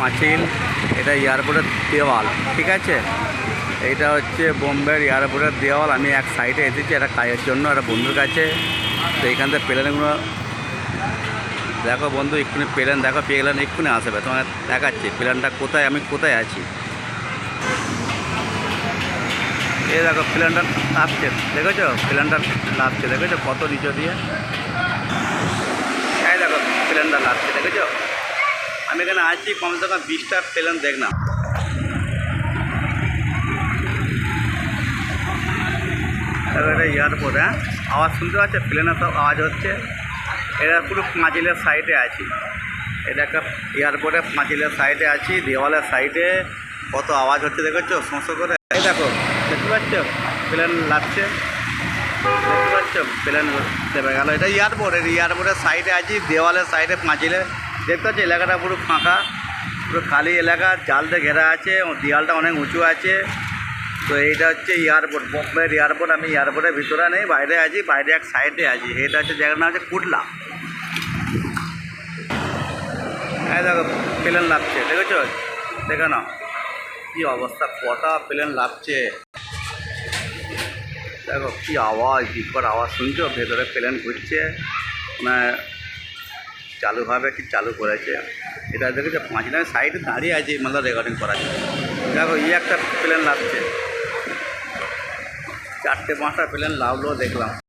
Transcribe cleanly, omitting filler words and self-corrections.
পাঁচিল, এটা এয়ারপোর্টের দেওয়াল, ঠিক আছে। এইটা হচ্ছে বোম্বের এয়ারপোর্টের দেওয়াল। আমি এক সাইডে এসেছি একটা কাজের জন্য, একটা বন্ধুর কাছে। তো এইখান থেকে প্লেনগুলো দেখো বন্ধু, এক্ষুনি প্লেন দেখো, প্লেন এক্ষুনি আসবে, তোমার দেখাচ্ছি প্লেনটা কোথায়, আমি কোথায় আছি। এই দেখো প্লেনটা আসছে, দেখেছো প্লেনটা লাফছে, দেখেছো কত নিচে দিয়ে। এই দেখো প্লেনটা লাফছে, দেখেছো। আমি এখানে আছি কমসে কম 20টা প্লেন দেখলাম। এটা এয়ারপোর্ট, হ্যাঁ আওয়াজ শুনতে পাচ্ছে, প্লেনের সব আওয়াজ হচ্ছে। এটা পুরো পাঁচিলের সাইডে আছি, এটা একটা এয়ারপোর্টে পাঁচিলের সাইডে আছি, দেওয়ালের সাইডে কত আওয়াজ হচ্ছে দেখেছো সমস্ত করে। এই দেখো দেখতে পাচ্ছ প্লেন লাগছে, দেখতে পাচ্ছ প্লেন চেপে গেল। এটা এয়ারপোর্ট, এটা এয়ারপোর্টের সাইডে আছি, দেওয়ালের সাইডে পাঁচিলে দেখতে পাচ্ছি। এলাকাটা পুরো ফাঁকা, পুরো খালি এলাকা, জাল দিয়ে ঘেরা আছে, দেওয়ালটা অনেক উঁচু আছে। তো এইটা হচ্ছে এয়ারপোর্ট, বোম্বের এয়ারপোর্ট। আমি এয়ারপোর্টের ভিতরে নেই, বাইরে আছি, বাইরে এক সাইডে আছি। এটা হচ্ছে জায়গার নাম হচ্ছে কুটলা। এই দেখো প্লেন লাগছে, দেখেছো, দেখে নাও কী অবস্থা, কটা প্লেন লাগছে দেখো, কী আওয়াজ, বিকট আওয়াজ শুনছো। ভেতরে প্লেন ঘুরছে, মানে চালু হবে কি চালু করেছে। এটা দেখেছো পাঁচিলের সাইডে দাঁড়িয়ে আছে, মানে রেকর্ডিং করা যায়। দেখো একটা প্লেন লাগছে, 4টে 5টা প্লেন লাভলো দেখলাম।